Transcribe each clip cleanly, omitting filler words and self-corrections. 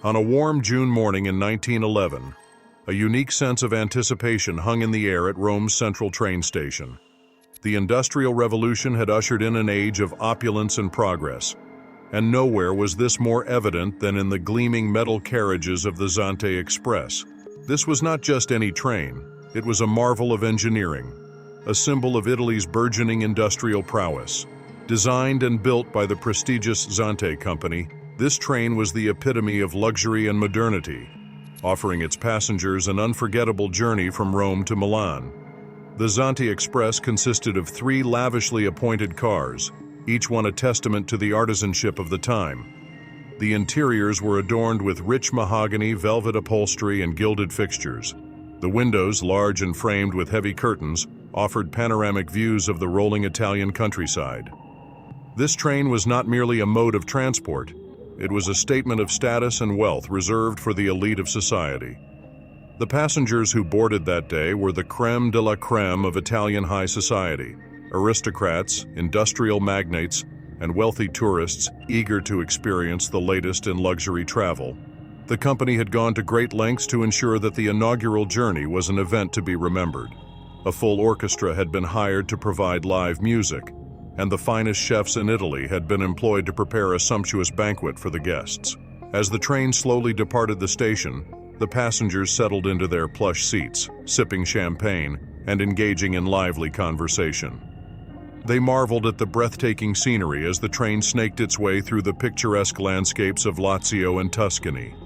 On a warm June morning in 1911, a unique sense of anticipation hung in the air at Rome's central train station. The Industrial Revolution had ushered in an age of opulence and progress, and nowhere was this more evident than in the gleaming metal carriages of the Zante Express. This was not just any train, it was a marvel of engineering, a symbol of Italy's burgeoning industrial prowess. Designed and built by the prestigious Zante Company, this train was the epitome of luxury and modernity, offering its passengers an unforgettable journey from Rome to Milan. The Zante Express consisted of 3 lavishly appointed cars, each one a testament to the artisanship of the time. The interiors were adorned with rich mahogany, velvet upholstery, and gilded fixtures. The windows, large and framed with heavy curtains, offered panoramic views of the rolling Italian countryside. This train was not merely a mode of transport, it was a statement of status and wealth reserved for the elite of society. The passengers who boarded that day were the crème de la crème of Italian high society, aristocrats, industrial magnates, and wealthy tourists eager to experience the latest in luxury travel. The company had gone to great lengths to ensure that the inaugural journey was an event to be remembered. A full orchestra had been hired to provide live music, and the finest chefs in Italy had been employed to prepare a sumptuous banquet for the guests. As the train slowly departed the station, the passengers settled into their plush seats, sipping champagne and engaging in lively conversation. They marveled at the breathtaking scenery as the train snaked its way through the picturesque landscapes of Lazio and Tuscany.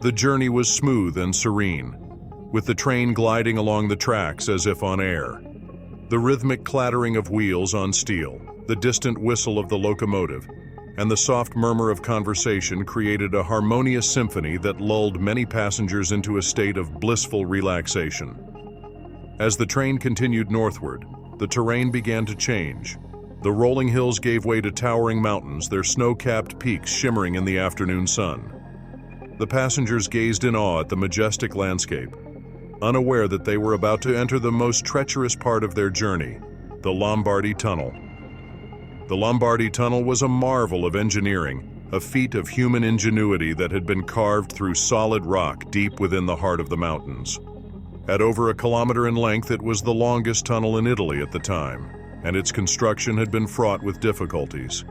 The journey was smooth and serene, with the train gliding along the tracks as if on air. The rhythmic clattering of wheels on steel, the distant whistle of the locomotive, and the soft murmur of conversation created a harmonious symphony that lulled many passengers into a state of blissful relaxation. As the train continued northward, the terrain began to change. The rolling hills gave way to towering mountains, their snow-capped peaks shimmering in the afternoon sun. The passengers gazed in awe at the majestic landscape, unaware that they were about to enter the most treacherous part of their journey, the Lombardy Tunnel. The Lombardy Tunnel was a marvel of engineering, a feat of human ingenuity that had been carved through solid rock deep within the heart of the mountains. At over 1 kilometer in length, it was the longest tunnel in Italy at the time, and its construction had been fraught with difficulties.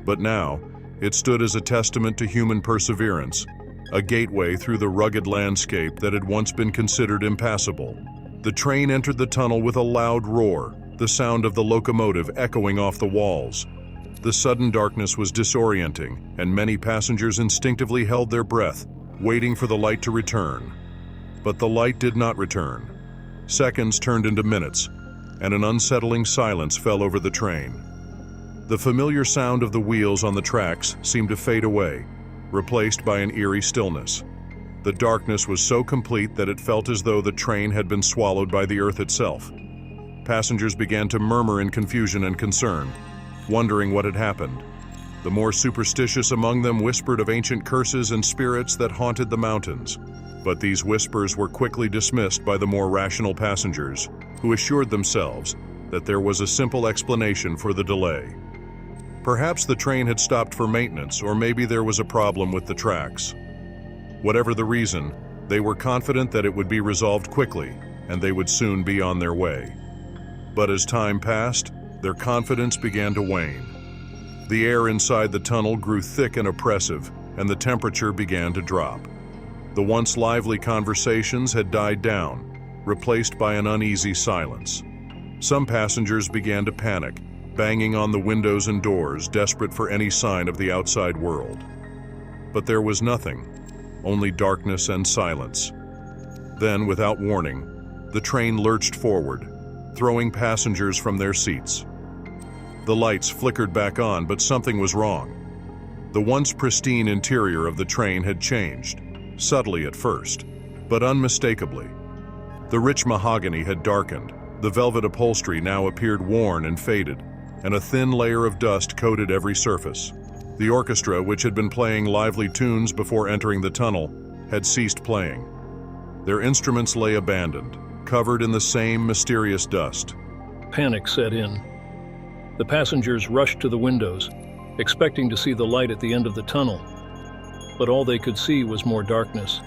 But now, it stood as a testament to human perseverance, a gateway through the rugged landscape that had once been considered impassable. The train entered the tunnel with a loud roar, the sound of the locomotive echoing off the walls. The sudden darkness was disorienting, and many passengers instinctively held their breath, waiting for the light to return. But the light did not return. Seconds turned into minutes, and an unsettling silence fell over the train. The familiar sound of the wheels on the tracks seemed to fade away, replaced by an eerie stillness. The darkness was so complete that it felt as though the train had been swallowed by the earth itself. Passengers began to murmur in confusion and concern, wondering what had happened. The more superstitious among them whispered of ancient curses and spirits that haunted the mountains. But these whispers were quickly dismissed by the more rational passengers, who assured themselves that there was a simple explanation for the delay. Perhaps the train had stopped for maintenance, or maybe there was a problem with the tracks. Whatever the reason, they were confident that it would be resolved quickly, and they would soon be on their way. But as time passed, their confidence began to wane. The air inside the tunnel grew thick and oppressive, and the temperature began to drop. The once lively conversations had died down, replaced by an uneasy silence. Some passengers began to panic, banging on the windows and doors, desperate for any sign of the outside world. But there was nothing, only darkness and silence. Then, without warning, the train lurched forward, throwing passengers from their seats. The lights flickered back on, but something was wrong. The once pristine interior of the train had changed, subtly at first, but unmistakably. The rich mahogany had darkened, the velvet upholstery now appeared worn and faded, and a thin layer of dust coated every surface. The orchestra, which had been playing lively tunes before entering the tunnel, had ceased playing. Their instruments lay abandoned, covered in the same mysterious dust. Panic set in. The passengers rushed to the windows, expecting to see the light at the end of the tunnel. but all they could see was more darkness.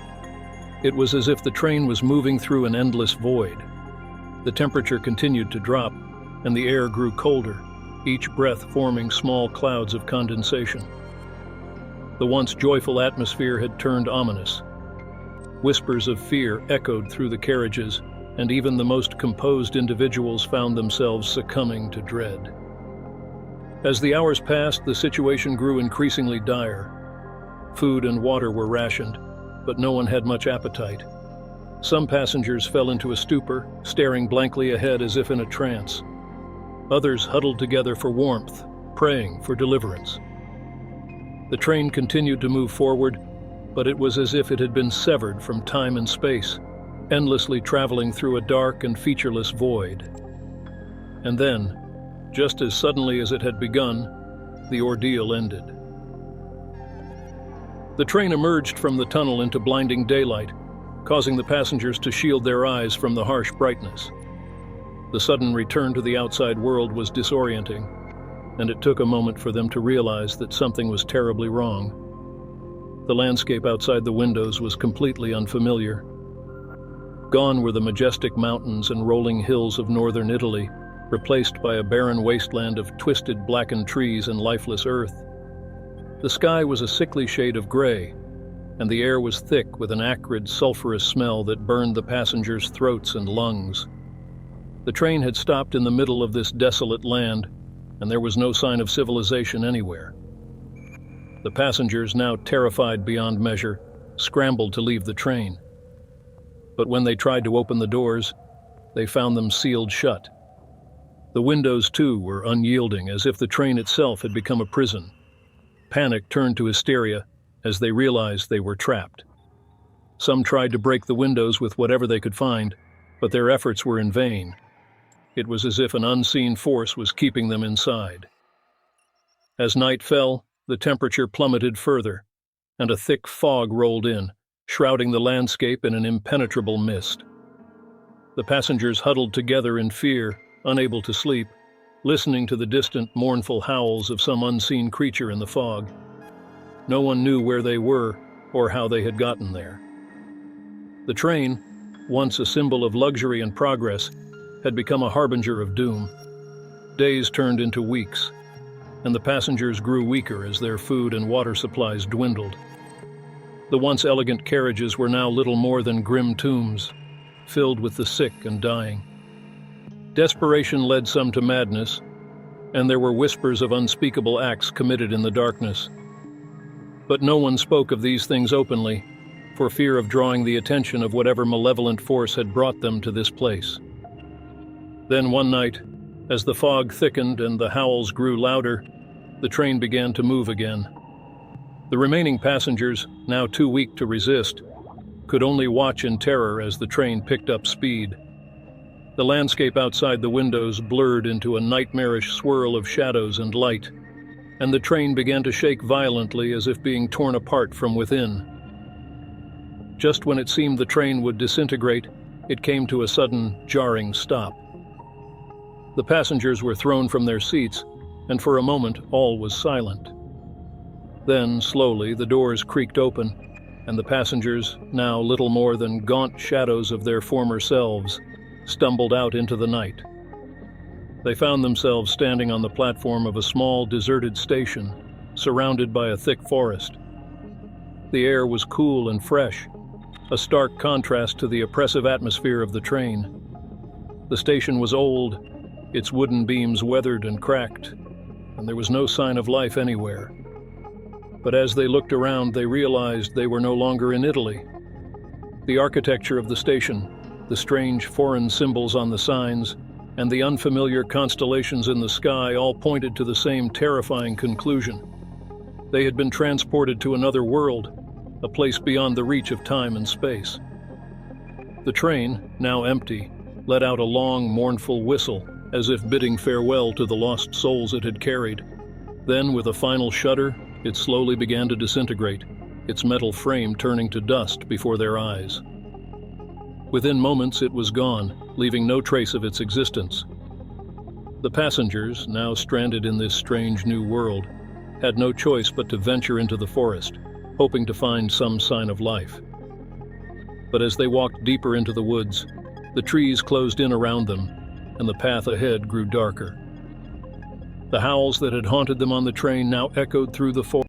It was as if the train was moving through an endless void. The temperature continued to drop, and the air grew colder, each breath forming small clouds of condensation. The once joyful atmosphere had turned ominous. Whispers of fear echoed through the carriages, and even the most composed individuals found themselves succumbing to dread. As the hours passed, the situation grew increasingly dire. Food and water were rationed, but no one had much appetite. Some passengers fell into a stupor, staring blankly ahead as if in a trance. Others huddled together for warmth, praying for deliverance. The train continued to move forward, but it was as if it had been severed from time and space, endlessly traveling through a dark and featureless void. And then, just as suddenly as it had begun, the ordeal ended. The train emerged from the tunnel into blinding daylight, causing the passengers to shield their eyes from the harsh brightness. The sudden return to the outside world was disorienting, and it took a moment for them to realize that something was terribly wrong. The landscape outside the windows was completely unfamiliar. Gone were the majestic mountains and rolling hills of northern Italy, replaced by a barren wasteland of twisted, blackened trees and lifeless earth. The sky was a sickly shade of gray, and the air was thick with an acrid, sulfurous smell that burned the passengers' throats and lungs. The train had stopped in the middle of this desolate land, and there was no sign of civilization anywhere. The passengers, now terrified beyond measure, scrambled to leave the train. But when they tried to open the doors, they found them sealed shut. The windows, too, were unyielding, as if the train itself had become a prison. Panic turned to hysteria as they realized they were trapped. Some tried to break the windows with whatever they could find, but their efforts were in vain. It was as if an unseen force was keeping them inside. As night fell, the temperature plummeted further, and a thick fog rolled in, shrouding the landscape in an impenetrable mist. The passengers huddled together in fear, unable to sleep, listening to the distant, mournful howls of some unseen creature in the fog. No one knew where they were or how they had gotten there. The train, once a symbol of luxury and progress, had become a harbinger of doom. Days turned into weeks, and the passengers grew weaker as their food and water supplies dwindled. The once elegant carriages were now little more than grim tombs, filled with the sick and dying. Desperation led some to madness, and there were whispers of unspeakable acts committed in the darkness. But no one spoke of these things openly, for fear of drawing the attention of whatever malevolent force had brought them to this place. Then one night, as the fog thickened and the howls grew louder, the train began to move again. The remaining passengers, now too weak to resist, could only watch in terror as the train picked up speed. The landscape outside the windows blurred into a nightmarish swirl of shadows and light, and the train began to shake violently as if being torn apart from within. Just when it seemed the train would disintegrate, it came to a sudden, jarring stop. The passengers were thrown from their seats, and for a moment all was silent. Then, slowly, the doors creaked open, and the passengers, now little more than gaunt shadows of their former selves, stumbled out into the night. They found themselves standing on the platform of a small, deserted station, surrounded by a thick forest. The air was cool and fresh, a stark contrast to the oppressive atmosphere of the train. The station was old, its wooden beams weathered and cracked, and there was no sign of life anywhere. But as they looked around, they realized they were no longer in Italy. The architecture of the station, the strange foreign symbols on the signs, and the unfamiliar constellations in the sky all pointed to the same terrifying conclusion. They had been transported to another world, a place beyond the reach of time and space. The train, now empty, let out a long, mournful whistle, as if bidding farewell to the lost souls it had carried. Then, with a final shudder, it slowly began to disintegrate, its metal frame turning to dust before their eyes. Within moments it was gone, leaving no trace of its existence. The passengers, now stranded in this strange new world, had no choice but to venture into the forest, hoping to find some sign of life. But as they walked deeper into the woods, the trees closed in around them, and the path ahead grew darker. The howls that had haunted them on the train now echoed through the forest.